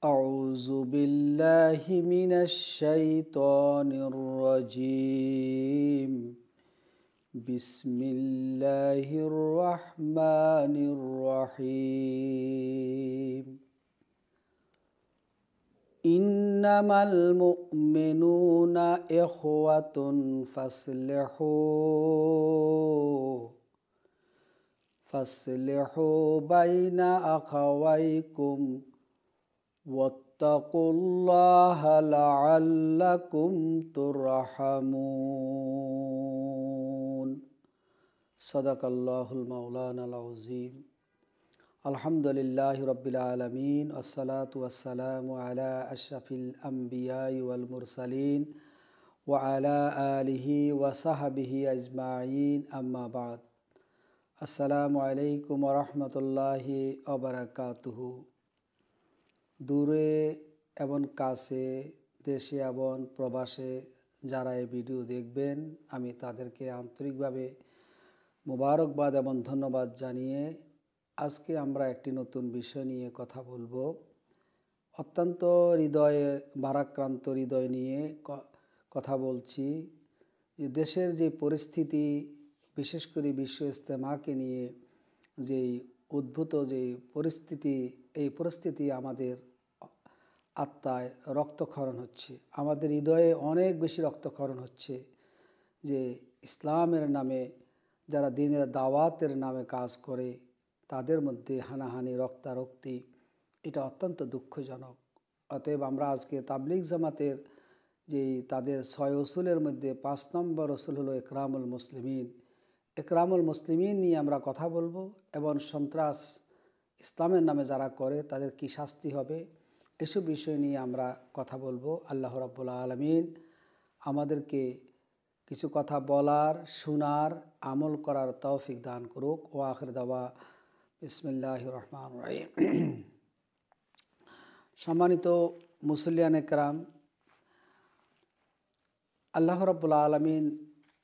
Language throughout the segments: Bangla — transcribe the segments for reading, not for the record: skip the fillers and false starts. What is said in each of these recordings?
أعوذ بالله من الشيطان الرجيم بسم الله الرحمن الرحيم إنما المؤمنون إخوة فاصلحوا بين أخويكم واتقوا الله لعلكم ترحمون صدق الله المولانا العظيم الحمد لله رب العالمين والصلاة والسلام على أشرف الأنبياء والمرسلين وعلى آله وصحبه أجمعين أما بعد আসসালামু আলাইকুম ওয়া রাহমাতুল্লাহি ওয়া বারাকাতুহু। দূরে এবং কাছে, দেশে এবং প্রবাসে যারা এই ভিডিও দেখবেন, আমি তাদেরকে আন্তরিকভাবে মোবারকবাদ এবং ধন্যবাদ জানিয়ে আজকে আমরা একটি নতুন বিষয় নিয়ে কথা বলবো। অত্যন্ত ভারাক্রান্ত হৃদয় নিয়ে কথা বলছি যে দেশের যে পরিস্থিতি, বিশেষ করে বিশ্ব ইজতেমাকে নিয়ে যেই উদ্ভূত যে পরিস্থিতি, এই পরিস্থিতি আমাদের আত্মায় রক্তক্ষরণ হচ্ছে, আমাদের হৃদয়ে অনেক বেশি রক্তক্ষরণ হচ্ছে যে ইসলামের নামে যারা দ্বীনের দাওয়াতের নামে কাজ করে তাদের মধ্যে হানাহানি, রক্তারক্তি, এটা অত্যন্ত দুঃখজনক। অতএব আমরা আজকে তাবলিগ জামাতের যেই তাদের 6 উসুলের মধ্যে 5 নম্বর উসুল হলো ইকরামুল মুসলিমিন। ইকরামুল মুসলিমিন নিয়ে আমরা কথা বলবো এবং সন্ত্রাস ইসলামের নামে যারা করে তাদের কি শাস্তি হবে, এসব বিষয় নিয়ে আমরা কথা বলবো। আল্লাহ রাব্বুল আলামিন আমাদেরকে কিছু কথা বলার, শোনার, আমল করার তৌফিক দান করুক। ও আখির দাওয়া বিসমিল্লাহির রহমানির রহিম। সম্মানিত মুসল্লিয়ানে কেরাম, আল্লাহ রাব্বুল আলামিন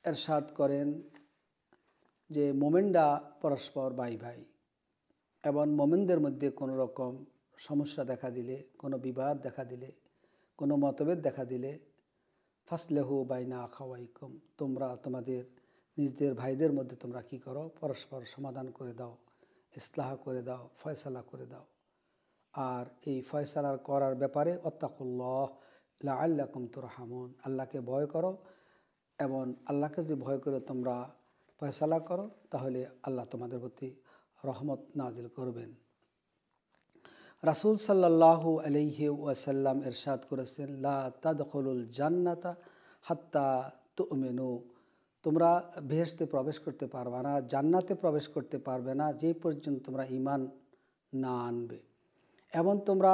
ইরশাদ করেন যে মোমেনরা পরস্পর ভাই ভাই, এবং মোমেনদের মধ্যে কোনো রকম সমস্যা দেখা দিলে, কোনো বিবাদ দেখা দিলে, কোনো মতভেদ দেখা দিলে ফাসলেহু বাইনা আখাওয়াইকুম, তোমরা তোমাদের নিজেদের ভাইদের মধ্যে তোমরা কি করো, পরস্পর সমাধান করে দাও, ইসলাহ করে দাও, ফয়সালা করে দাও। আর এই ফয়সালার করার ব্যাপারে ওয়াত্তাকুল্লাহ লাআল্লাকুম তুরহামুন, আল্লাহকে ভয় করো, এবং আল্লাহকে যদি ভয় করে তোমরা ফয়সালা করো তাহলে আল্লাহ তোমাদের প্রতি রহমত নাজিল করবেন। রাসূল সাল্লাল্লাহু আলাইহি ওয়াসাল্লাম ইরশাদ করেছেন, লা তাদখুলুল জান্নাতা হাত্তা তুমিনু, তোমরা বেহেশতে প্রবেশ করতে পারবে না, জান্নাতে প্রবেশ করতে পারবে না যে পর্যন্ত তোমরা ঈমান না আনবে, এবং তোমরা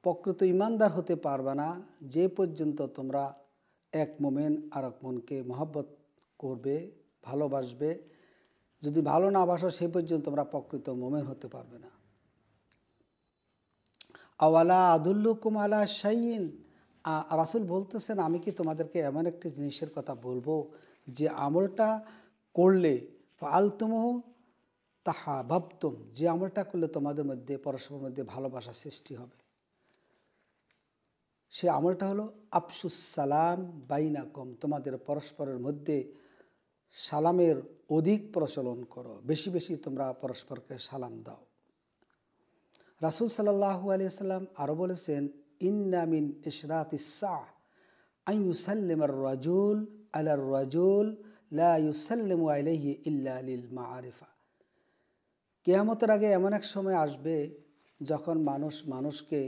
প্রকৃত ঈমানদার হতে পারবে না যে পর্যন্ত তোমরা এক মুমিন আর এক মুমিনকে মহব্বত করবে, ভালোবাসবে। যদি ভালো না বাসো সেই পর্যন্ত তোমরা প্রকৃত মুমিন হতে পারবে না। আওয়ালা আদুল্লুকুম আলা শাইইন, রাসূল বলতেছেন, আমি কি তোমাদেরকে এমন একটি জিনিসের কথা বলবো যে আমলটা করলে ফাআলতুমুহু তাহাবাবতুম, যে আমলটা করলে তোমাদের মধ্যে পরস্পরের মধ্যে ভালোবাসা সৃষ্টি হবে। সে আমলটা হলো আফসুস সালাম বাইনাকুম, তোমাদের পরস্পরের মধ্যে সালামের অধিক প্রচলন করো, বেশি বেশি তোমরা পরস্পরকে সালাম দাও। রাসূল সাল্লাল্লাহু আলাইহি সাল্লাম আরও বলেছেন, ইন্না মিন ইশরাতিস সাআহ আন ইউসাল্লিমার রাজুল আলার রাজুল লা ইউসাল্লিমু আলাইহি ইল্লা লিল মাআরিফা, কিয়ামতের আগে এমন এক সময় আসবে যখন মানুষ মানুষকে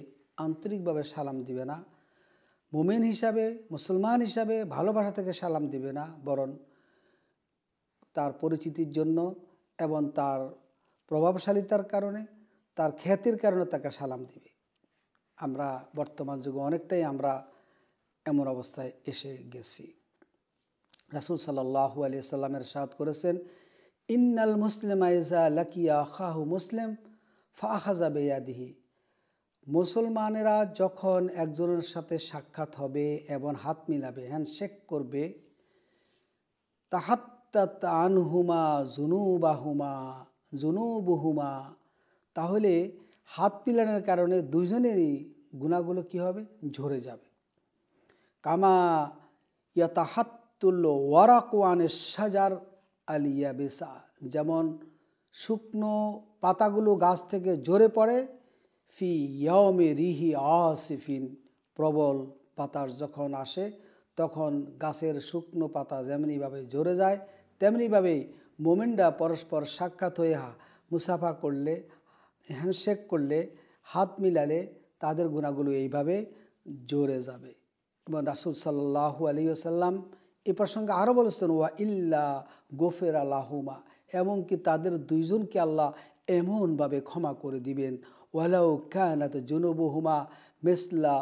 আন্তরিকভাবে সালাম দিবে না, মুমিন হিসাবে, মুসলমান হিসাবে ভালোবাসা থেকে সালাম দিবে না, বরং তার পরিচিতির জন্য এবং তার প্রভাবশালিতার কারণে, তার খ্যাতির কারণে তাকে সালাম দিবে। আমরা বর্তমান যুগে অনেকটাই আমরা এমন অবস্থায় এসে গেছি। রাসূল সাল্লাল্লাহু আলাইহি সাল্লামের ইরশাদ করেছেন, ইন্নাল মুসলিমা ইযা লাকিয়া আখাহু মুসলিম ফাআখাযা বিয়াদিহি, মুসলমানেরা যখন একজনের সাথে সাক্ষাৎ হবে এবং হাত মিলাবে, হ্যান্ডশেক করবে, তাহাত্তাত আনহুমা জুনুবুহুমা, তাহলে হাত মিলানোর কারণে দুজনেরই গুনাহগুলো কি হবে? ঝরে যাবে। কামা ইয়াতাহাত্তুল ওয়ারাকু আনিশ শাজার আলিয়াবিসা, যেমন শুকনো পাতাগুলো গাছ থেকে ঝরে পড়ে ফি ইয়াউমি রিহি আসিফিন, প্রবল বাতাস যখন আসে তখন গাছের শুকনো পাতা যেমনিভাবে ঝরে যায়, তেমনিভাবে মোমেনরা পরস্পর সাক্ষাৎ হয়ে মুসাফা করলে, হ্যান্ডশেক করলে, হাত মিলালে তাদের গুনাহগুলো এইভাবে ঝরে যাবে। এবং রাসূল সাল্লাল্লাহু আলাইহি ওয়াসাল্লাম এ প্রসঙ্গে আরও বলেছেন, ওয়া ইল্লা গোফেরা লাহুমা, এমনকি তাদের দুইজনকে আল্লাহ এমনভাবে ক্ষমা করে দিবেন, ওয়ালাউ কানাত জুনুবুহুমা মিসলা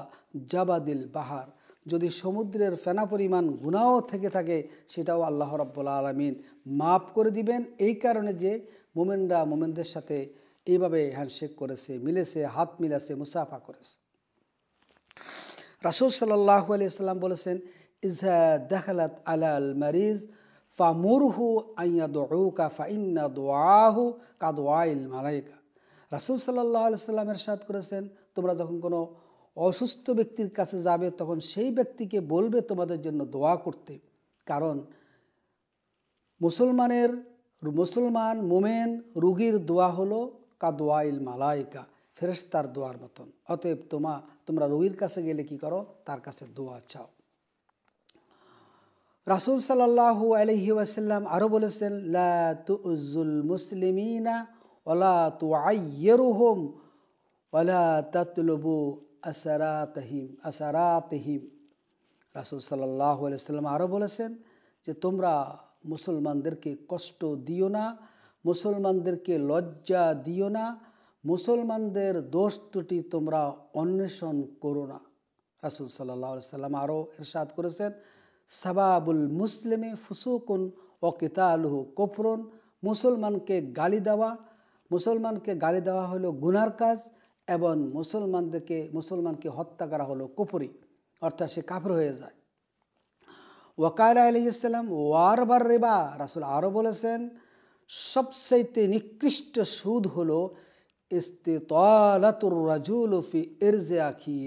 জাবাদিল বাহার, যদি সমুদ্রের ফেনা পরিমাণ গুনাহ থেকে থাকে সেটাও আল্লাহ রাব্বুল আলামিন মাফ করে দিবেন। এই কারণে যে মোমেনরা মোমেনদের সাথে এইভাবে হ্যান্ডশেক করেছে, মিলেছে, হাত মিলেছে, মুসাফা করেছে। রাসূল সাল্লাল্লাহু আলাইহি ওয়াসাল্লাম বলেছেন, ইযা দাখালাত আলাল মারিজ ফামুরহু আইয়াদউকা ফাইন্না দুআহু কাদওয়াইল মালাইকা। রাসূল সাল্লাল্লাহু আলাইহি ওয়াসাল্লাম ইরশাদ করেছেন, তোমরা যখন কোনো অসুস্থ ব্যক্তির কাছে যাবে তখন সেই ব্যক্তিকে বলবে তোমাদের জন্য দোয়া করতে, কারণ মুসলমান মোমেন রুগীর দোয়া হলো কাদওয়াইল মালাইকা, ফেরেশতার দোয়ার মতন। অতএব তোমরা রুগীর কাছে গেলে কি করো? তার কাছে দোয়া চাও। রাসূল সাল্লাল্লাহু আলাইহি ওয়াসাল্লাম আরও বলেছেন, লা তু'জুল মুসলিমিনা ওয়ালা তুআইয়িরুহুম ওয়ালা তাতলুবু আসারাতিহিম। রাসূল সাল্লাল্লাহু আলাইহি ওয়াসাল্লাম আরও বলেছেন যে তোমরা মুসলমানদেরকে কষ্ট দিও না, মুসলমানদেরকে লজ্জা দিও না, মুসলমানদের দোষ ত্রুটি তোমরা অন্বেষণ করো না। রাসূল সাল্লাল্লাহু আলাইহি ওয়াসাল্লাম আরও ইরশাদ করেছেন, সাবাবুল মুসলিমে ফুসুকুন ও কিতালুহু কুফরুন, মুসলমানকে গালি দেওয়া হলো গুনার কাজ, এবং মুসলমানকে হত্যা করা হলো কুফরি, অর্থাৎ সে কাফের হয়ে যায়। ওয়াকাল আলাইহিস সালাম ওয়ারবার রিবা, রাসূল আরও বলেছেন সবচাইতে নিকৃষ্ট সুদ হলো ইস্তিতালাতুর রাজুল ফি ইরজি আখি,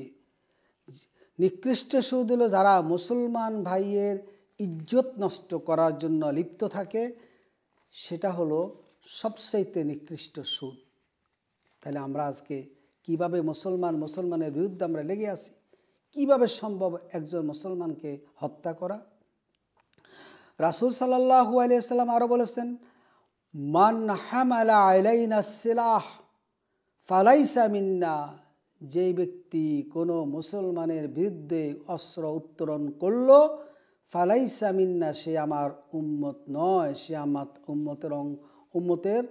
নিকৃষ্ট সুদ হলো যারা মুসলমান ভাইয়ের ইজ্জত নষ্ট করার জন্য লিপ্ত থাকে, সেটা হলো সবচাইতে নিকৃষ্ট সুদ। তাহলে আমরা আজকে কিভাবে মুসলমানের বিরুদ্ধে আমরা লেগে আছি? কিভাবে সম্ভব একজন মুসলমানকে হত্যা করা? রাসূল সাল্লাল্লাহু আলাইহি ওয়াসাল্লাম আরও বলেছেন, মান হামালা আলাইনা সিলাহ ফালাইসা মিন্না, যেই ব্যক্তি কোনো মুসলমানের বিরুদ্ধে অস্ত্র উত্তোলন করল, ফালাইসা মিন্না, সে আমার উম্মত নয়, সে আমার উম্মতের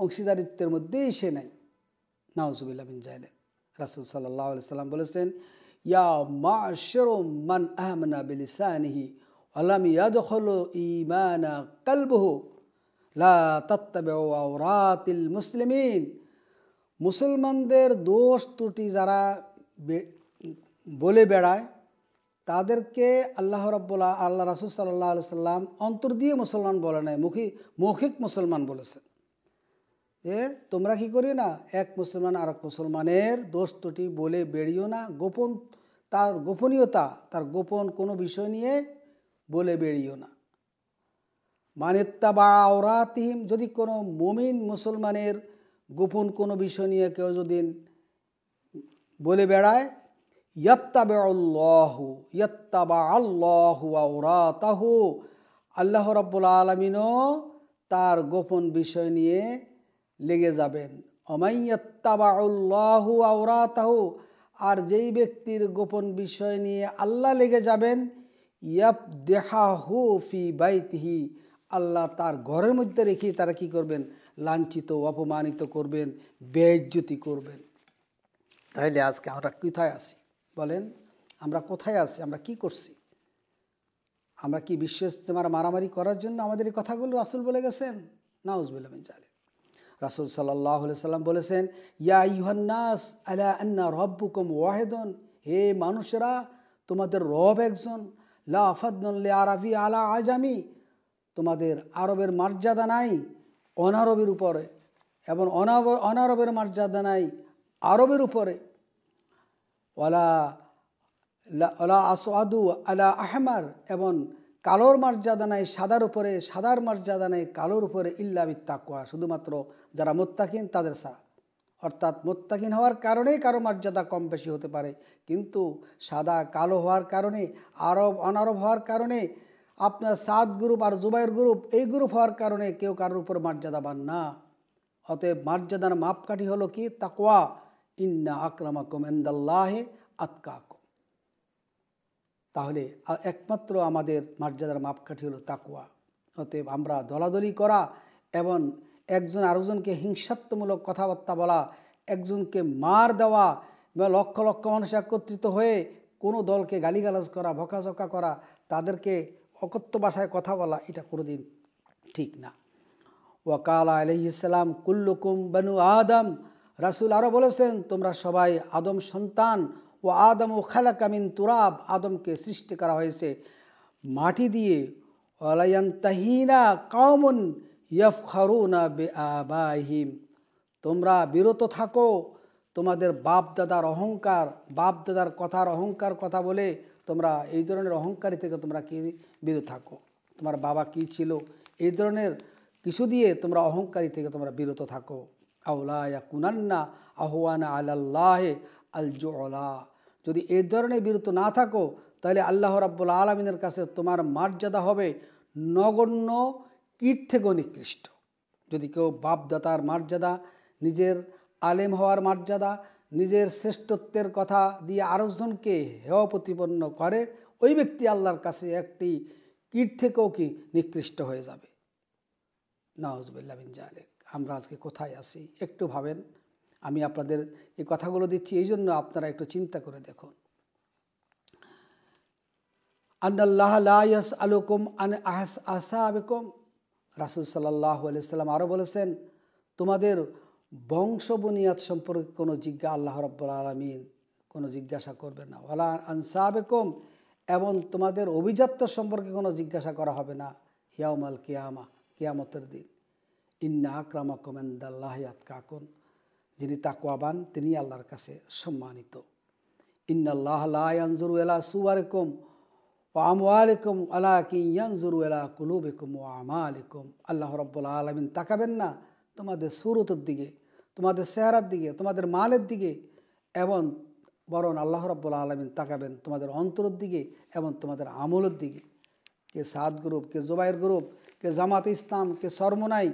অংশীদারিত্বের মধ্যেই সে নাই। নাউজুবিল্লাহ মিন যালিক। রাসূল সাল্লাল্লাহু আলাইহি ওয়াসাল্লাম বলেছেন, ইয়া মা'শারু মান আমানা বিলিসানিহি ওয়া লাম ইয়াদখুলু ঈমানা কলবুহু লা তাত্তাবিউ আওরাতিল মুসলিমিন, মুসলমানদের দোষ ত্রুটি যারা বলে বেড়ায় তাদেরকে আল্লাহ রাসূল সাল্লাল্লাহু আলাইহি ওয়াসাল্লাম অন্তর দিয়ে মুসলমান বলে নাই, মৌখিক মুসলমান বলেছেন। যে তোমরা কি করি না, এক মুসলমান আর এক মুসলমানের দোষ ত্রুটি বলে বেরিও না, তার গোপনীয়তা, তার গোপন কোনো বিষয় নিয়ে বলে বেরিও না। মানিত্তাবা আওরাতিহিম, যদি কোনো মুমিন মুসলমানের গোপন কোনো বিষয় নিয়ে কেউ যদি বলে বেড়ায়, ইয়াত্তাবা আল্লাহু আওরাতাহু, আল্লাহ রাব্বুল আলামিনও তার গোপন বিষয় নিয়ে লেগে যাবেন। অমাইয়াত্তাবাউল্লাহু আওরাতাহু, আর যেই ব্যক্তির গোপন বিষয় নিয়ে আল্লাহ লেগে যাবেন, ইয়াবদিহাহু ফি বাইতিহি, আল্লাহ তার ঘরের মধ্যে রেখে তারা কি করবেন? লাঞ্ছিত, অপমানিত করবেন, বেইজ্জতি করবেন। তাহলে আজকে আমরা কোথায় আছি বলেন? আমরা কোথায় আছি? আমরা কি করছি? আমরা কি বিশ্ব ইজতেমার মারামারি করার জন্য আমাদের এই কথাগুলো রাসূল বলে গেছেন? নাউজুবিল্লাহ মিন যালিক। রাসূল সাল্লাল্লাহু আলাইহি ওয়াসাল্লাম বলেছেন, ইয়া আইয়ুহান নাস আলা আন্না রাব্বুকুম ওয়াহিদুন, হে মানুষেরা, তোমাদের রব একজন। লা ফাদলুন লি আরাবি আলা আজামি, তোমাদের আরবের মর্যাদা নাই অনারবের উপরে, এবং অনারবের মর্যাদা নাই আরবের উপরে। ওয়ালা ওয়ালা আসওয়াদু আলা আহমার, এবং কালোর মর্যাদা নাই সাদার উপরে, সাদার মর্যাদা নেই কালোর উপরে, ইল্লা বিত্তাকওয়া, শুধুমাত্র যারা মুত্তাকিন তাদের ছাড়া। অর্থাৎ মুত্তাকিন হওয়ার কারণেই কারো মর্যাদা কম বেশি হতে পারে, কিন্তু সাদা কালো হওয়ার কারণে, আরব অনারব হওয়ার কারণে, আপনার সাদ গ্রুপ আর জুবাইর গ্রুপ এই গ্রুপ হওয়ার কারণে কেউ কারোর উপর মর্যাদাবান না। অতএব মর্যাদার মাপকাঠি হলো কি? তাকওয়া। ইন্না আকরামাকুম ইনদাল্লাহি আতকাকুম। তাহলে একমাত্র আমাদের মর্যাদার মাপকাঠি হলো তাকওয়া। অতএব আমরা দলাদলি করা এবং একজন আরেকজনকে হিংসাত্মমূলক কথাবার্তা বলা, একজনকে মার দেওয়া বা লক্ষ লক্ষ মানুষ একত্রিত হয়ে কোনো দলকে গালিগালাজ করা, বকাঝকা করা, তাদেরকে অকথ্য ভাষায় কথা বলা, এটা কোনোদিন ঠিক না। ওয়াকালা আলাইহিস সালাম কুল্লুকুম বানু আদম, রাসূল আরও বলেছেন তোমরা সবাই আদম সন্তান। ও আদম ও খালাকা মিন তুরাব, আদমকে সৃষ্টি করা হয়েছে মাটি দিয়ে। ওয়ালায়ান্তাহিনা কওমুন ইয়াফখারুনা বিআবাইহিম, তোমরা বিরত থাকো তোমাদের বাপ দাদার অহংকার, বাপ দাদার কথার অহংকার কথা বলে তোমরা এই ধরনের অহংকারী থেকে তোমরা কি বিরত থাকো। তোমার বাবা কি ছিল এই ধরনের কিছু দিয়ে তোমরা অহংকারী থেকে তোমরা বিরত থাকো। আউলা ইয়াকুনান্না আহওয়ানা আলাল্লাহি আল জুলা, যদি এই ধরনের বিরত না থাকো তাহলে আল্লাহ রাব্বুল আলামিনের কাছে তোমার মর্যাদা হবে নগণ্য কীট থেকেও নিকৃষ্ট। যদি কেউ বাপদাতার মর্যাদা, নিজের আলেম হওয়ার মর্যাদা, নিজের শ্রেষ্ঠত্বের কথা দিয়ে আরেকজনকে হেয় প্রতিপন্ন করে, ওই ব্যক্তি আল্লাহর কাছে একটি কীট থেকেও কি নিকৃষ্ট হয়ে যাবে। নাউজুবিল্লাহ মিন যালিক। আমরা আজকে কোথায় আছি একটু ভাবেন। আমি আপনাদের এই কথাগুলো দিচ্ছি এই জন্য আপনারা একটু চিন্তা করে দেখুন। আন্নাল্লাহ লা ইয়াসআলুকুম আন আসহাবিকুম, রাসূল সাল্লাল্লাহু আলাইহি সাল্লাম আরও বলেছেন তোমাদের বংশ বুনিয়াদ সম্পর্কে কোনো আল্লাহ রাব্বুল আলামিন কোনো জিজ্ঞাসা করবে না। ওয়ালা আনসাবিকুম, এবং তোমাদের অভিজাত্য সম্পর্কে কোনো জিজ্ঞাসা করা হবে না ইয়াউমাল কিয়ামা, কিয়ামতের দিন। ইন্না আকরামাকুম ইনদাল্লাহি আতকাকুম, যিনি তাকওয়াবান তিনি আল্লাহর কাছে সম্মানিত। ইন্নাল্লাহ লা ইয়ানজুরু ইলা সুওয়ারিকুম ওয়া আমওয়ালিকুম ওয়ালাকিন ইয়ানজুরু ইলা কুলুবিকুম ওয়া আমালিকুম, আল্লাহ রাব্বুল আলামিন তাকাবেন না তোমাদের সুরতের দিকে, তোমাদের চেহারার দিকে, তোমাদের মালের দিকে, এবং বরং আল্লাহ রাব্বুল আলামিন তাকাবেন তোমাদের অন্তরের দিকে এবং তোমাদের আমলের দিকে। কে সাদ গ্রুপ, কে জুবাইর গ্রুপ, কে জামাত ইসলাম, কে সরমনাই,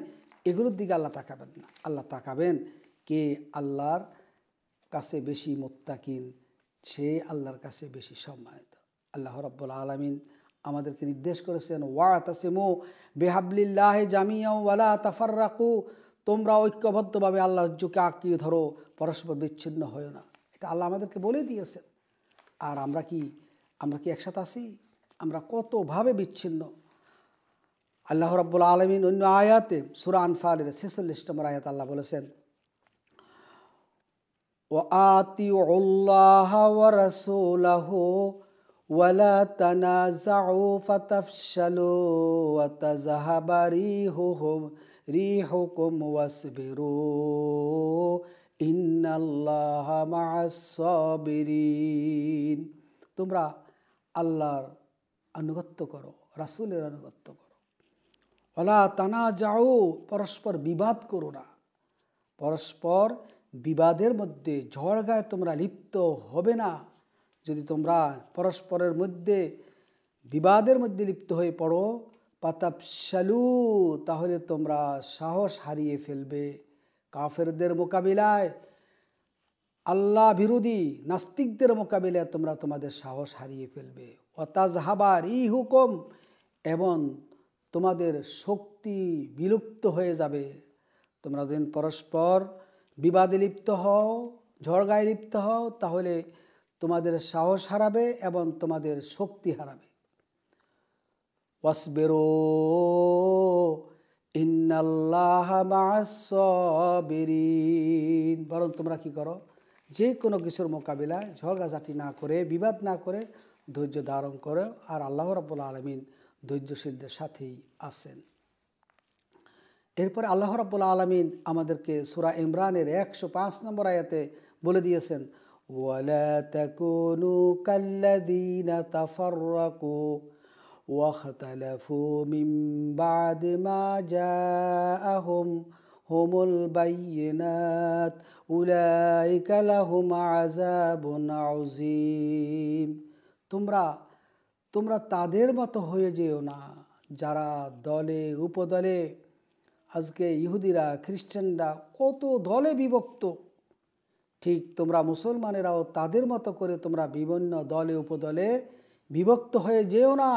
এগুলোর দিকে আল্লাহ তাকাবেন না। আল্লাহ তাকাবেন কে আল্লাহর কাছে বেশি মুত্তাকিন, সে আল্লাহর কাছে বেশি সম্মানিত। আল্লাহ রাব্বুল আলামিন আমাদেরকে নির্দেশ করেছেন ওয়াতাসিমু বিহাবলিল্লাহি জামিআ ওয়ালা তাফাররাকু, তোমরা ঐক্যবদ্ধভাবে আল্লাহর জুকে আঁকড়িয়ে ধরো, পরস্পর বিচ্ছিন্ন হয়ো না। এটা আল্লাহ আমাদেরকে বলে দিয়েছেন। আর আমরা কি একসাথে আছি? আমরা কতভাবে বিচ্ছিন্ন। আল্লাহ রাব্বুল আলামিন অন্য আয়াতে সূরা আনফালের 46 নম্বর আয়াত আল্লাহ বলেছেন ওয়া আতিউল্লাহা ওয়া রাসূলাহু ওয়ালা তানাযাউ ফাতাফশালু ওয়া তাযহাবা রিহুকুম ওয়াসবিরু ইন্নাল্লাহা মা'আস সাবিরিন, তোমরা আল্লাহর আনুগত্য করো, রাসূলের আনুগত্য করো। ওয়ালা তানাযাউ, পরস্পর বিবাদ করো না, পরস্পর বিবাদের মধ্যে ঝগড়ায় তোমরা লিপ্ত হবে না। যদি তোমরা পরস্পরের মধ্যে বিবাদের মধ্যে লিপ্ত হয়ে পড়ো, পাতাফশালু, তাহলে তোমরা সাহস হারিয়ে ফেলবে। কাফেরদের মোকাবিলায়, আল্লাহ বিরোধী নাস্তিকদের মোকাবিলায় তোমরা তোমাদের সাহস হারিয়ে ফেলবে। ওয়াতাযহাবা রিহুকুম, এবং তোমাদের শক্তি বিলুপ্ত হয়ে যাবে। তোমরা যদি পরস্পর বিবাদে লিপ্ত হও, ঝগড়ায় লিপ্ত হও, তাহলে তোমাদের সাহস হারাবে এবং তোমাদের শক্তি হারাবে। ওয়াসবিরু ইন্নাল্লাহা মা'আস সাবিরিন, বরং তোমরা কি করো, যে কোনো কিছুর মোকাবিলায় ঝগড়াঝাটি না করে, বিবাদ না করে ধৈর্য ধারণ করো, আর আল্লাহ রাব্বুল আলামিন ধৈর্যশীলদের সাথেই আছেন। এরপরে আল্লাহ রাব্বুল আলামিন আমাদেরকে সূরা ইমরানের 105 নম্বর আয়াতে বলে দিয়েছেন ওয়ালা তাকুনু কাল্লাযীনা তাফাররাকু ওয়াখতালাফু মিন বা'দি মা জাআহুম হুমুল বায়্যিনাত উলাইকা লাহুম আযাবুন আযীম। তোমরা তাদের মতো হয়ে যেও না যারা দলে উপদলে, আজকে ইহুদিরা খ্রিস্টানরা কত দলে বিভক্ত, ঠিক তোমরা মুসলমানেরাও তাদের মতো করে তোমরা বিভিন্ন দলে উপদলে বিভক্ত হয়ে যেও না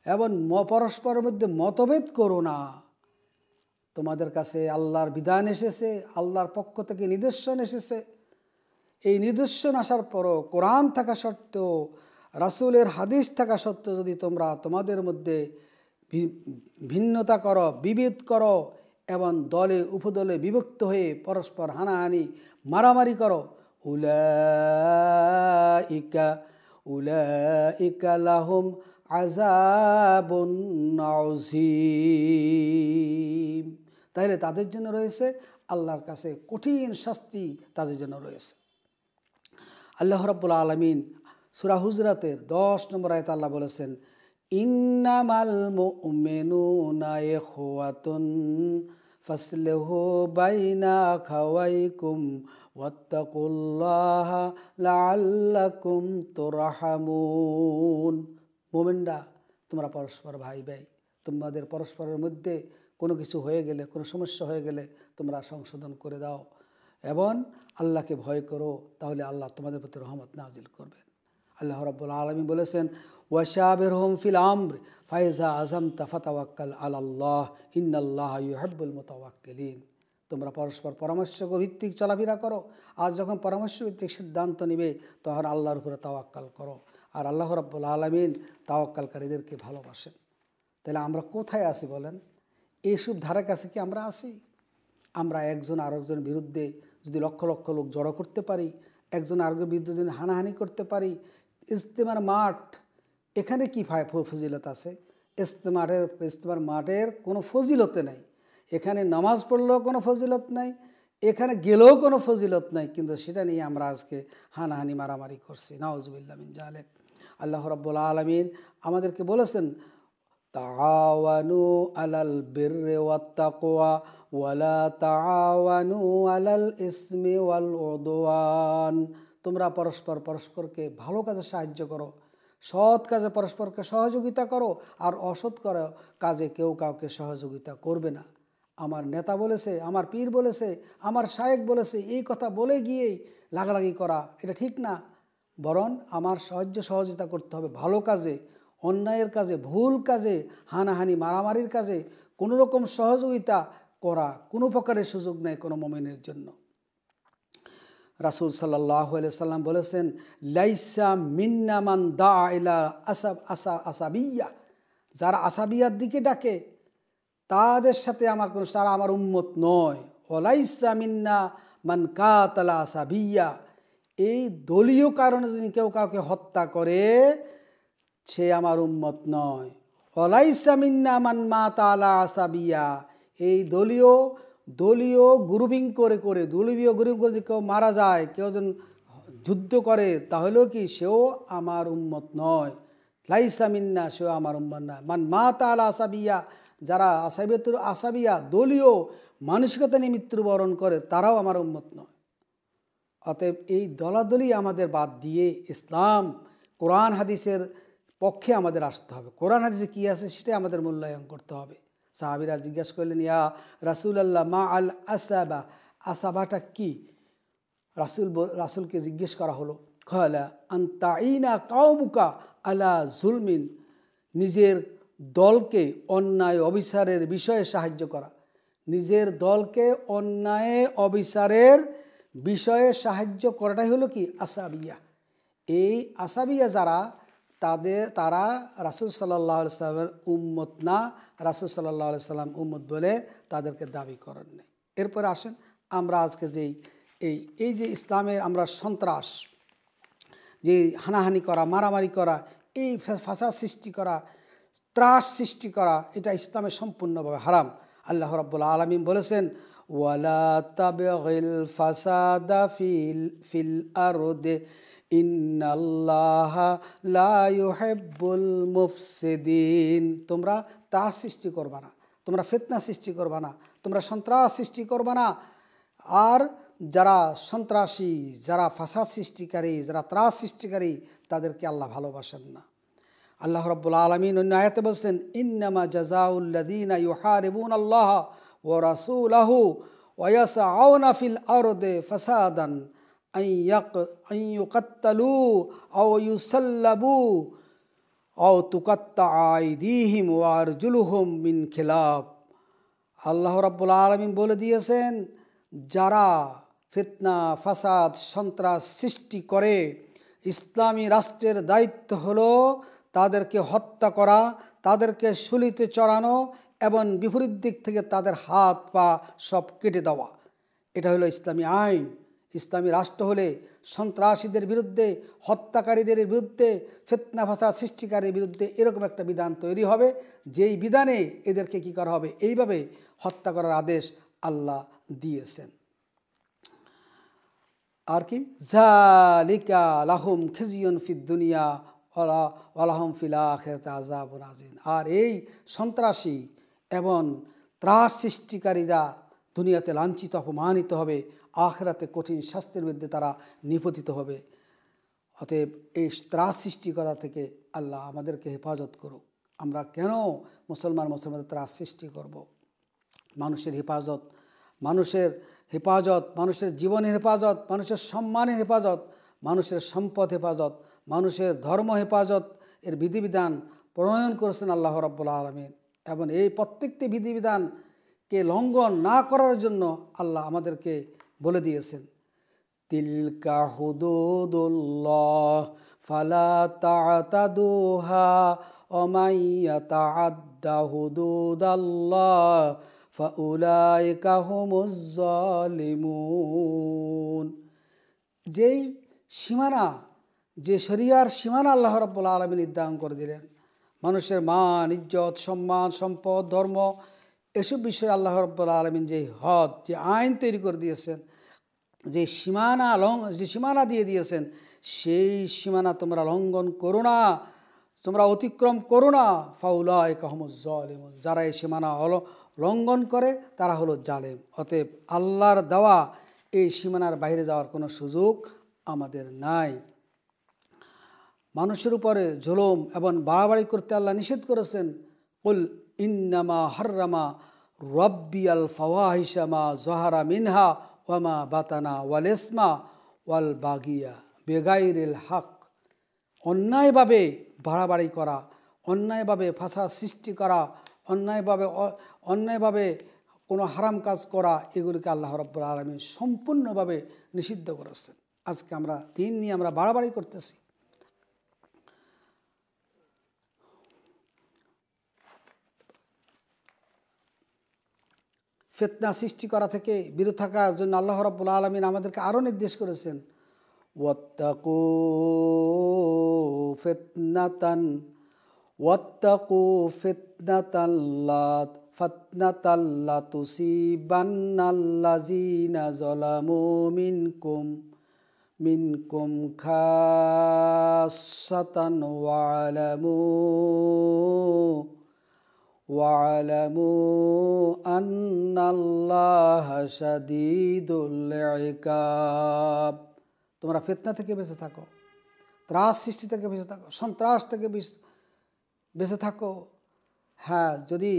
এবং পরস্পরের মধ্যে মতভেদ করো না। তোমাদের কাছে আল্লাহর বিধান এসেছে, আল্লাহর পক্ষ থেকে নিদর্শন এসেছে। এই নিদর্শন আসার পরও, কোরআন থাকা সত্ত্বেও, রাসূলের হাদিস থাকা সত্ত্বেও যদি তোমরা তোমাদের মধ্যে ভিন্নতা করো, বিভেদ করো এবং দলে উপদলে বিভক্ত হয়ে পরস্পর হানাহানি মারামারি করো, উলাইকা লাহুম আযাবুন আযীম। তাহলে তাদের জন্য রয়েছে আল্লাহর কাছে কঠিন শাস্তি, তাদের জন্য রয়েছে। আল্লাহ রাব্বুল আলামিন সূরা হুজরাতের 10 নম্বর আয়াতে আল্লাহ বলেছেন, ইন্নামাল মুমিনুনা ইখওয়াতুন ফাসলিহু বাইনা আখাওয়াইকুম ওয়াত্তাকুল্লাহা লাআল্লাকুম তুরহামুন। মুমিনরা তোমরা পরস্পর ভাই ভাই, তোমাদের পরস্পরের মধ্যে কোনো কিছু হয়ে গেলে, কোনো সমস্যা হয়ে গেলে তোমরা সংশোধন করে দাও এবং আল্লাহকে ভয় করো, তাহলে আল্লাহ তোমাদের প্রতি রহমত নাজিল করবেন। আল্লাহ রাব্বুল আলামিন বলেছেন, ওয়াশাবিরহুম ফিল আমর ফাইজা আযামতা ফাতাওয়াক্কাল আলাল্লাহ ইন্নাল্লাহা ইউহিব্বুল মুতাওয়াক্কিলিন। তোমরা পরস্পর পরামর্শ ভিত্তিক চলাফেরা করো, আর যখন পরামর্শ ভিত্তিক সিদ্ধান্ত নিবে তখন আল্লাহর উপরে তাওয়াক্কাল করো, আর আল্লাহ রাব্বুল আলামিন তাওয়াক্কালকারীদেরকে ভালোবাসেন। তাহলে আমরা কোথায় আছি বলেন? এইসব ধারে কাছে কি আমরা আছি? আমরা একজন আরেকজনের বিরুদ্ধে যদি লক্ষ লক্ষ লোক জড়ো করতে পারি, একজন আরেকজনের বিরুদ্ধে যদি হানাহানি করতে পারি, ইজতেমার মাঠ, এখানে কি ফজিলত আছে? ইজতেমার মাঠের কোনো ফজিলতে নাই, এখানে নামাজ পড়লেও কোনো ফজিলত নাই, এখানে গেলেও কোনো ফজিলত নাই, কিন্তু সেটা নিয়ে আমরা আজকে হানাহানি মারামারি করছি। নাউজুবিল্লাহ মিন জালিক। আল্লাহ রাব্বুল আলামিন আমাদেরকে বলেছেন, তাআওয়ানু আলাল বিররি ওয়াত তাকওয়া ওয়ালা তাআওয়ানু আলাল ইসমি ওয়াল উদওয়ান। তোমরা পরস্পরকে ভালো কাজে সাহায্য করো, সৎ কাজে পরস্পরকে সহযোগিতা করো, আর অসৎ কাজে কেউ কাউকে সহযোগিতা করবে না। আমার নেতা বলেছে, আমার পীর বলেছে, আমার শায়েখ বলেছে, এই কথা বলে গিয়েই লাগালাগি করা এটা ঠিক না। বরং আমার সহযোগিতা করতে হবে ভালো কাজে, অন্যায়ের কাজে, ভুল কাজে, হানাহানি মারামারির কাজে কোনো রকম সহযোগিতা করা কোনো প্রকারের সুযোগ নেই কোনো মুমিনের জন্য। রাসূল সাল্লাল্লাহু আলাইহি সাল্লাম বলেছেন, লাইসা মিন্না মান দা ইলা আসাবিয়া। যারা আসাবিয়ার দিকে ডাকে তাদের সাথে আমার কোনো, তারা আমার উম্মত নয়। ওয়ালাইসা মিন্না মান কাতালা আসাবিয়া। এই দলীয় কারণে যদি কেউ কাউকে হত্যা করে সে আমার উম্মত নয়। ওয়ালাইসা মিন্না মান মাতা আলা আসাবিয়া। এই দলীয় গ্রুপিং করে যদি কেউ মারা যায়, কেউ যেন যুদ্ধ করে, তাহলেও কি সেও আমার উম্মত নয়। লাইসা মিন্না, সেও আমার উম্মত নয়। মান মাতা আলা আসাবিয়া, যারা আসাবিয়া দলীয় মানসিকতা নিয়ে মৃত্যুবরণ করে তারাও আমার উম্মত নয়। অতএব এই দলাদলি আমাদের বাদ দিয়ে ইসলাম কোরআন হাদিসের পক্ষে আমাদের আসতে হবে। কোরআন হাদিসে কী আছে সেটাই আমাদের মূল্যায়ন করতে হবে। সাহাবীরা জিজ্ঞাসা করলেন, ইয়া রাসূলুল্লাহ মা আল আসাবা, আসাবাটা কি? রাসূলকে জিজ্ঞেস করা হলো, ক্বালা আনতাইনা কাওমুকা আলা জুলমিন, নিজের দলকে অন্যায় অবিচারের বিষয়ে সাহায্য করা। নিজের দলকে অন্যায় অবিচারের বিষয়ে সাহায্য করাটাই হলো কি আসাবিয়া। এই আসাবিয়া যারা, তারা রাসূল সাল্লাল্লাহু আলাইহি সাল্লামের উম্মত না, রাসূল সাল্লাল্লাহু আলাইহি সাল্লাম উম্মত বলে তাদেরকে দাবি করেন নাই। এরপরে আসেন আমরা আজকে এই যে ইসলামের আমরা সন্ত্রাস, যে হানাহানি করা, মারামারি করা, এই ফাসাদ সৃষ্টি করা, ত্রাস সৃষ্টি করা, এটা ইসলামে সম্পূর্ণভাবে হারাম। আল্লাহ রাব্বুল আলামিন বলেছেন, ওয়ালা তাবগিল ফাসাদা ফিল আরদি ইন্নাল্লাহা লা ইউহিব্বুল মুফসিদিন। তোমরা ত্রাস সৃষ্টি করবা না, তোমরা ফিতনা সৃষ্টি করবা না, তোমরা সন্ত্রাস সৃষ্টি করবা না। আর যারা সন্ত্রাসী, যারা ফাসাদ সৃষ্টিকারী, যারা ত্রাস সৃষ্টিকারী, তাদেরকে আল্লাহ ভালোবাসেন না। আল্লাহ রাব্বুল আলামিন অন্য আয়াতে বলছেন, ইন্নামা জাযাউল্লাযীনা ইউহারিবুনাল্লাহ ওয়া রাসূলাহু ওয়া ইয়াসআউনা ফিল আরদি ফাসাদান আন ইউকাত্তালু আও ইউসাল্লাবু আও তুকাত্তা আইদিহিম ওয়া আরজুলুহুম মিন খিলাফ। আল্লাহ রাব্বুল আলামিন বলে দিয়েছেন, যারা ফিতনা, ফাসাদ, সন্ত্রাস সৃষ্টি করে, ইসলামী রাষ্ট্রের দায়িত্ব হলো তাদেরকে হত্যা করা, তাদেরকে শুলিতে চড়ানো এবং বিপরীত দিক থেকে তাদের হাত পা সব কেটে দেওয়া। এটা হলো ইসলামী আইন। ইসলামী রাষ্ট্র হলে সন্ত্রাসীদের বিরুদ্ধে, হত্যাকারীদের বিরুদ্ধে, ফিতনা ফাসাদ সৃষ্টিকারীর বিরুদ্ধে এরকম একটা বিধান তৈরি হবে, যেই বিধানে এদেরকে কি করা হবে, এইভাবে হত্যা করার আদেশ আল্লাহ দিয়েছেন। আর কি, যালিকা লাহুম খিজিয়ুন ফিদ দুনিয়া ওয়া লাহুম ফিল আখিরাতি আযাবুন আযীম। আর এই সন্ত্রাসী এবং ত্রাস সৃষ্টিকারীরা দুনিয়াতে লাঞ্ছিত, অপমানিত হবে, আখিরাতে কঠিন শাস্তির মধ্যে তারা নিপতিত হবে। অতএব এই ত্রাস সৃষ্টি করা থেকে আল্লাহ আমাদেরকে হেফাজত করুক। আমরা কেন মুসলমানদের ত্রাস সৃষ্টি করব? মানুষের হেফাজত, মানুষের জীবনের হেফাজত, মানুষের সম্মানের হেফাজত, মানুষের সম্পদ হেফাজত, মানুষের ধর্ম হেফাজত এর বিধিবিধান প্রণয়ন করেছেন আল্লাহ রাব্বুল আলামিন। এবং এই প্রত্যেকটি বিধিবিধানকে লঙ্ঘন না করার জন্য আল্লাহ আমাদেরকে বলে দিয়েছেন, তিলকা হুদুদুল্লাহ ফালা তা'তাদুহা ওয়া মান ইয়াতা'আদ্দা হুদুদাল্লাহ ফাউলাইকা হুমুজ জালিমুন। যেই সীমানা, যে শরিয়ার সীমানা আল্লাহ রাব্বুল আলামিন নির্ধারণ করে দিলেন, মানুষের মান, ইজ্জত, সম্মান, সম্পদ, ধর্ম, এসব বিষয়ে আল্লাহ রাব্বুল আলামিন যে হদ, যে আইন তৈরি করে দিয়েছেন, যে সীমানা দিয়ে দিয়েছেন, সেই সীমানা তোমরা লঙ্ঘন করো না, তোমরা অতিক্রম করো না। ফাউলাইকা হুমুজ জালিমুন। যারা এই সীমানা লঙ্ঘন করে তারা হলো জালেম। অতএব আল্লাহর দেওয়া এই সীমানার বাইরে যাওয়ার কোনো সুযোগ আমাদের নাই। মানুষের উপরে জুলুম এবং বাড়াবাড়ি করতে আল্লাহ নিষেধ করেছেন। কুল ইন্নামা হাররামা রাব্বিয়াল ফাওয়াহিশা মা যাহারা মিনহা ওয়া মা বাতানা ওয়াল ইসমা ওয়াল বাগিয়া বিগাইরিল হক। অন্যায়ভাবে বাড়াবাড়ি করা, অন্যায়ভাবে ফাসাদ সৃষ্টি করা, অন্যায়ভাবে কোনো হারাম কাজ করা, এগুলিকে আল্লাহ রাব্বুল আলামিন সম্পূর্ণভাবে নিষিদ্ধ করেছেন। আজকে আমরা দিন নিয়ে আমরা বাড়াবাড়ি করতেছি। ফিতনা সৃষ্টি করা থেকে বিরত থাকার জন্য আল্লাহ রাব্বুল আলামিন আমাদেরকে আরও নির্দেশ করেছেন, ওয়াত্তাকু ফিতনাতান লা তুসিবান্নাল্লাযীনা যালামু মিনকুম খাসাতান ওয়া'লামু আন্নাল্লাহা শাদীদুল ইকাব। তোমরা ফিতনা থেকে বেঁচে থাকো, ত্রাস সৃষ্টি থেকে বেঁচে থাকো, সন্ত্রাস থেকে বেঁচে থাকো। হ্যাঁ, যদি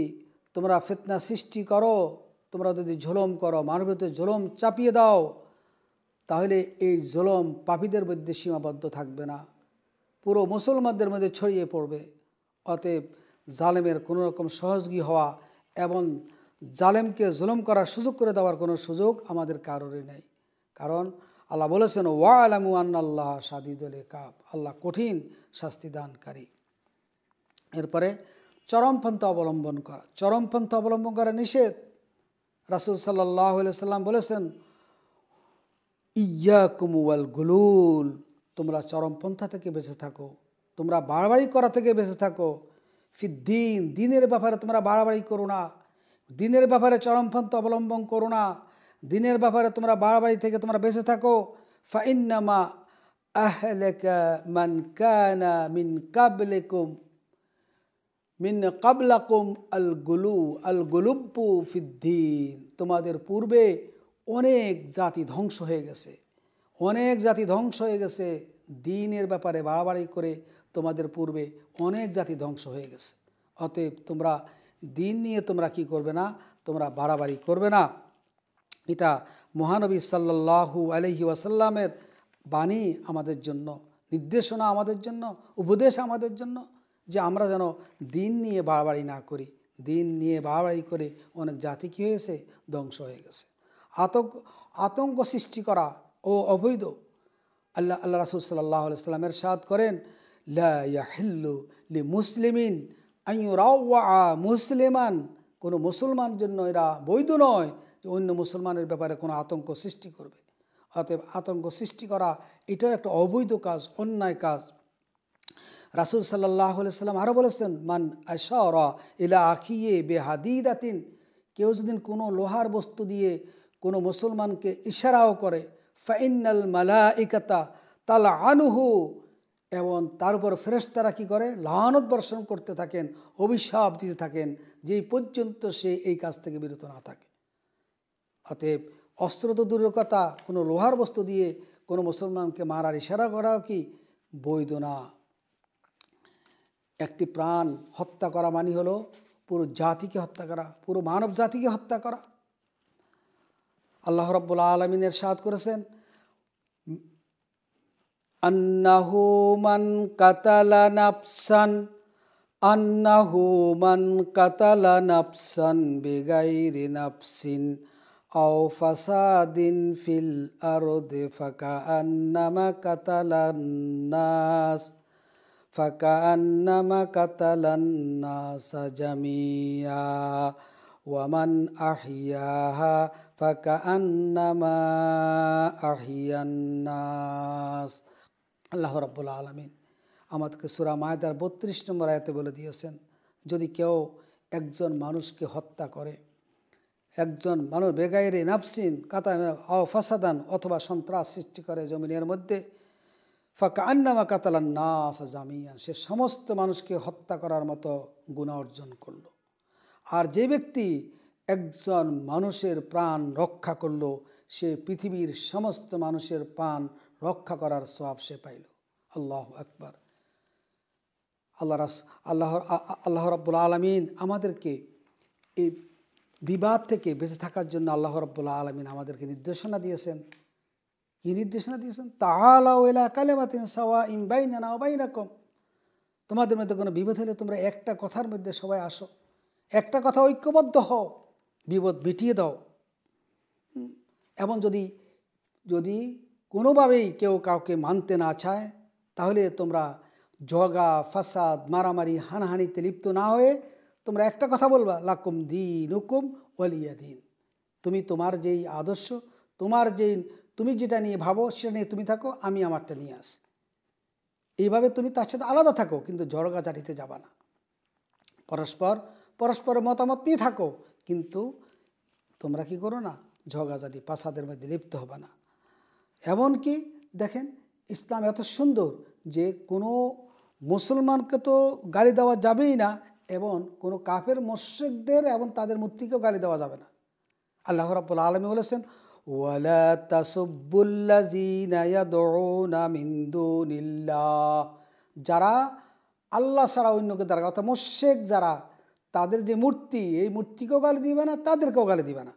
তোমরা ফিতনা সৃষ্টি করো, তোমরা যদি জুলুম করো, মানবতার জুলুম চাপিয়ে দাও, তাহলে এই জুলুম পাপীদের মধ্যে সীমাবদ্ধ থাকবে না, পুরো মুসলমানদের মধ্যে ছড়িয়ে পড়বে। অতএব জালেমের কোনো রকম সহযোগী হওয়া এবং জালেমকে জুলুম করার সুযোগ করে দেওয়ার কোনো সুযোগ আমাদের কারোরই নেই। কারণ আল্লাহ বলেছেন, ওয়া'লামু আন্নাল্লাহা শাদীদুল ইকাব, আল্লাহ কঠিন শাস্তি দানকারী। এরপরে চরমপন্থা অবলম্বন করা নিষেধ। রাসূল সাল্লাল্লাহু আলাইহি সাল্লাম বলেছেন, ইয়াকুম ওয়াল গুলুল, তোমরা চরমপন্থা থেকে বেঁচে থাকো, তোমরা বাড়াবাড়ি করা থেকে বেঁচে থাকো। ফিদ্দিন, দিনের ব্যাপারে তোমরা বাড়াবাড়ি করো না। দিনের ব্যাপারে চরমপন্থা অবলম্বন করো না, দিনের ব্যাপারে তোমরা বাড়াবাড়ি থেকে তোমরা বেঁচে থাকো। ফাইন্নামা আহলাকা মান কানা মিন কাবলাকুম আল গুলুব্বু ফিদ্দিন, তোমাদের পূর্বে অনেক জাতি ধ্বংস হয়ে গেছে, অনেক জাতি ধ্বংস হয়ে গেছে দিনের ব্যাপারে বাড়াবাড়ি করে। তোমাদের পূর্বে অনেক জাতি ধ্বংস হয়ে গেছে, অতএব তোমরা দিন নিয়ে তোমরা কি করবে না, তোমরা বাড়াবাড়ি করবে না। এটা মহানবী সাল্লাল্লাহু আলাইহি ওয়াসাল্লামের বাণী আমাদের জন্য, নির্দেশনা আমাদের জন্য, উপদেশ আমাদের জন্য, যে আমরা যেন দিন নিয়ে বাড়াবাড়ি না করি। দিন নিয়ে বাড়াবাড়ি করে অনেক জাতি কী হয়েছে, ধ্বংস হয়ে গেছে। আতঙ্ক সৃষ্টি করা ও অবৈধ। আল্লাহ রাসূল সাল্লাল্লাহু আলাইহি ওয়াসাল্লাম ইরশাদ করেন, লা ইয়াহিল্লু লিমুসলিমিন আন ইউরাওয়া মুসলিমান, কোনো মুসলমান জন্য এটা বৈধ নয় যে অন্য মুসলমানের ব্যাপারে কোনো আতঙ্ক সৃষ্টি করবে। অতএব আতঙ্ক সৃষ্টি করা এটাও একটা অবৈধ কাজ, অন্যায় কাজ। রাসূল সাল্লাল্লাহু আলাইহি ওয়াসাল্লাম আরও বলেছেন, মান আশারা ইলা আখিয়ে বেহাদিদাতিন, কেউ যদি কোনো লোহার বস্তু দিয়ে কোনো মুসলমানকে ইশারাও করে, ফাইন্নাল মালাইকাতা তালআনুহু, এবং তার উপর ফেরেশতারা কী করে, লানত বর্ষণ করতে থাকেন, অভিশাপ দিতে থাকেন, যেই পর্যন্ত সে এই কাজ থেকে বিরত না থাকে। অতএব অস্ত্র তো দূরের কথা, কোনো লোহার বস্তু দিয়ে কোনো মুসলমানকে মারার ইশারা করাও কি বৈধ না। একটি প্রাণ হত্যা করা মানে হলো পুরো জাতিকে হত্যা করা, পুরো মানব জাতিকে হত্যা করা। আল্লাহ রাব্বুল আলামিন ইরশাদ করেছেন, আন্নাহু মান কাতালা নাফসান বিগাইরি নাফসিন আও ফাসাদিন ফিল আরদি ফাকান্নামা কাতালান নাস জামিয়া ওয়া মান আহইয়াহা ফাকান্নামা আহইয়ান নাস। আল্লাহ রাব্বুল আলামিন আমাদেরকে সূরা মায়দার 32 নম্বর আয়াতে বলে দিয়েছেন, যদি কেউ একজন মানুষকে হত্যা করে, একজন মানুষ বেগাইরে নাফসিন কাতা আও ফাসাদান, অথবা সন্ত্রাস সৃষ্টি করে জমিনের মধ্যে, ফাকান্নামা কাতালান নাস জামিয়ান, সে সমস্ত মানুষকে হত্যা করার মতো গুনাহ অর্জন করল। আর যে ব্যক্তি একজন মানুষের প্রাণ রক্ষা করল, সে পৃথিবীর সমস্ত মানুষের প্রাণ রক্ষা করার সওয়াব সে পাইল। আল্লাহু আকবার। আল্লাহ রাব্বুল আলামিন আমাদেরকে এই বিবাদ থেকে বেঁচে থাকার জন্য আল্লাহ রাব্বুল আলামিন আমাদেরকে নির্দেশনা দিয়েছেন। কি নির্দেশনা দিয়েছেন? তাআলাউ ইলা কালিমাতিন সাওয়াইন বাইনানা ওয়া বাইনাকুম, তোমাদের মধ্যে কোনো বিবাদ হলে তোমরা একটা কথার মধ্যে সবাই আসো, একটা কথা ঐক্যবদ্ধ হও, বিবাদ মিটিয়ে দাও। এবং যদি কোনোভাবেই কেউ কাউকে মানতে না চায়, তাহলে তোমরা জগা ফাসাদ মারামারি হানাহানিতে লিপ্ত না হয়ে তোমরা একটা কথা বলবা, লাকুম দীনুকুম ওয়ালিয়া দিন। তুমি তোমার যেই আদর্শ, তুমি যেটা নিয়ে ভাবো সেটা নিয়ে তুমি থাকো, আমি আমারটা নিয়ে আসি। এইভাবে তুমি তার সাথে আলাদা থাকো, কিন্তু ঝগড়াঝাটিতে যাবা না। পরস্পরের মতামত নিয়ে থাকো, কিন্তু তোমরা কি করো না, ঝগড়াঝাটি ফাসাদের মধ্যে লিপ্ত হবে না। এমনকি দেখেন, ইসলাম এত সুন্দর যে কোনো মুসলমানকে তো গালি দেওয়া যাবেই না, এবং কোনো কাফের মুশরিকদের এবং তাদের মূর্তিকেও গালি দেওয়া যাবে না। আল্লাহ রাব্বুল আলামিন বলেছেন, ওয়ালা তাসুব্বুল্লাযীনা ইয়াদউনা মিন দুনিল্লাহ, যারা আল্লাহ ছাড়া অন্যকে দ্বারা, অর্থাৎ মুশরিক যারা, তাদের যে মূর্তি, এই মূর্তিকেও গালি দিবে না, তাদেরকেও গালি দিবে না।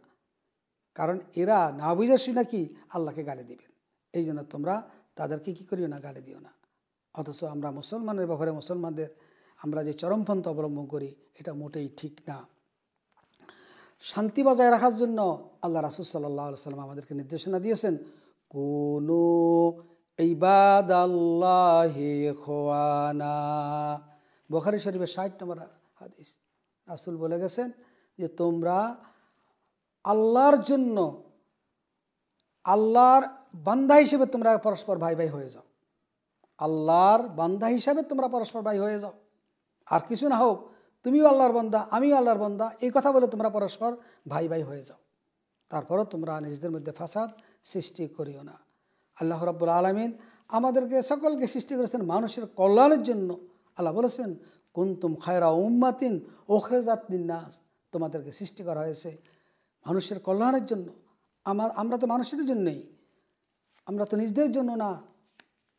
কারণ এরা না বুঝে নাকি আল্লাহকে গালি দিবেন। এই জন্য তোমরা তাদেরকে কি করিও না, গালি দিও না। অথচ আমরা মুসলমানের ব্যাপারে মুসলমানদের আমরা যে চরমপন্থা অবলম্বন করি, এটা মোটেই ঠিক না। শান্তি বজায় রাখার জন্য আল্লাহ রাসূল সাল্লাল্লাহু আলাইহি ওয়াসাল্লাম আমাদেরকে নির্দেশনা দিয়েছেন, কুনু ইবাদাল্লাহি ইখওয়ানা। বুখারী শরীফের 60 নম্বর হাদিস, রাসূল বলে গেছেন যে তোমরা আল্লাহর জন্য, আল্লাহর বান্দা হিসেবে তোমরা পরস্পর ভাই ভাই হয়ে যাও। আল্লাহর বান্দা হিসাবে তোমরা পরস্পর ভাই হয়ে যাও। আর কিছু না হোক, তুমিও আল্লাহর বান্দা, আমিও আল্লাহর বান্দা, এই কথা বলে তোমরা পরস্পর ভাই ভাই হয়ে যাও। তারপরও তোমরা নিজেদের মধ্যে ফাসাদ সৃষ্টি করিও না। আল্লাহ রাব্বুল আলামিন আমাদেরকে সকলকে সৃষ্টি করেছেন মানুষের কল্যাণের জন্য। আল্লাহ বলেছেন, কুনতুম খায়রা উম্মাতিন উখরিজাত লিন্নাস, তোমাদেরকে সৃষ্টি করা হয়েছে মানুষের কল্যাণের জন্য। আমরা তো মানুষের জন্যই, আমরা তো নিজেদের জন্য না,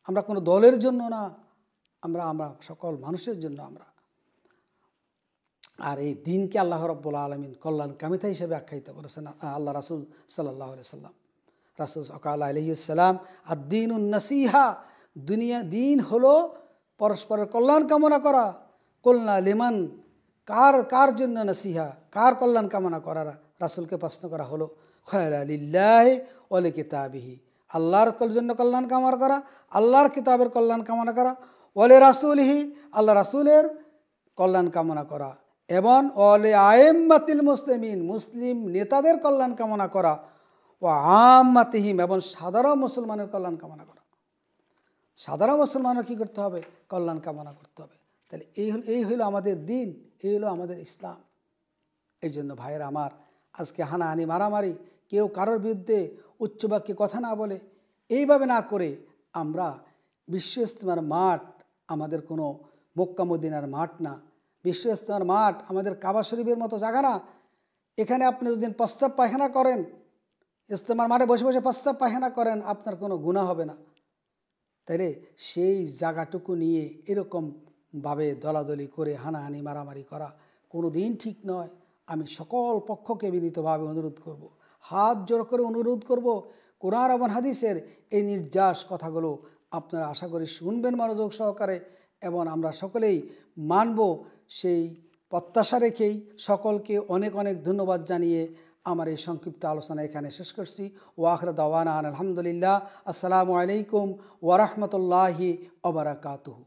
আমরা কোনো দলের জন্য না, আমরা সকল মানুষের জন্য আমরা। আর এই দিনকে আল্লাহ রাব্বুল আলামিন কল্যাণকামিতা হিসেবে আখ্যায়িত করেছেন আল্লাহ রাসূল সাল্লাল্লাহু আলাইহি সাল্লাম। রাসূল আলাইহিস সালাম আদ-দীনুন নাসিহা, দিন হলো পরস্পরের কল্যাণ কামনা করা। কুলনা লিমান, কার জন্য নাসিহা, কার কল্যাণ কামনা করা? রাসূলকে প্রশ্ন করা হলো। খায়রা লিল্লাহি ওয়া লিকিতাবিহি, আল্লাহর জন্য কল্যাণ কামনা করা, আল্লাহর কিতাবের কল্যাণ কামনা করা, ওয়ালি রাসূলিহি, আল্লাহ রাসূলের কল্যাণ কামনা করা, এবং ওয়ালি আইম্মাতিল মুসলিমিন, মুসলিম নেতাদের কল্যাণ কামনা করা, ও আম্মাতিহিম, এবং সাধারণ মুসলমানের কল্যাণ কামনা করা। সাধারণ মুসলমানের কী করতে হবে? কল্যাণ কামনা করতে হবে। তাহলে এই হইল আমাদের দিন, এই হলো আমাদের ইসলাম। এই জন্য ভাইয়েরা আমার, আজকে হানাহানি মারামারি, কেউ কারোর বিরুদ্ধে উচ্চবাক্যে কথা না বলে, এইভাবে না করে আমরা বিশ্ব ইজতেমার মাঠ আমাদের কোনো মক্কা মদিনার মাঠ না। বিশ্ব ইজতেমার মাঠ আমাদের কাবা শরীফের মতো জায়গা না। এখানে আপনি যদি প্রস্রাব পায়খানা করেন, ইজতেমার মাঠে বসে বসে প্রস্রাব পায়খানা করেন, আপনার কোনো গুনাহ হবে না। তাইলে সেই জায়গাটুকু নিয়ে এরকমভাবে দলাদলি করে হানাহানি মারামারি করা কোনো দিন ঠিক নয়। আমি সকল পক্ষকে বিনীতভাবে অনুরোধ করব, হাত জোড় করে অনুরোধ করব, কোরআন এবং হাদিসের এই নির্যাস কথাগুলো আপনারা আশা করি শুনবেন মনোযোগ সহকারে, এবং আমরা সকলেই মানব, সেই প্রত্যাশা রেখেই সকলকে অনেক অনেক ধন্যবাদ জানিয়ে আমার এই সংক্ষিপ্ত আলোচনা এখানে শেষ করছি। ওয়া আখিরু দাওয়ানা আলহামদুলিল্লাহ। আসসালামু আলাইকুম ওয়া রাহমাতুল্লাহি ওয়া বারাকাতুহু।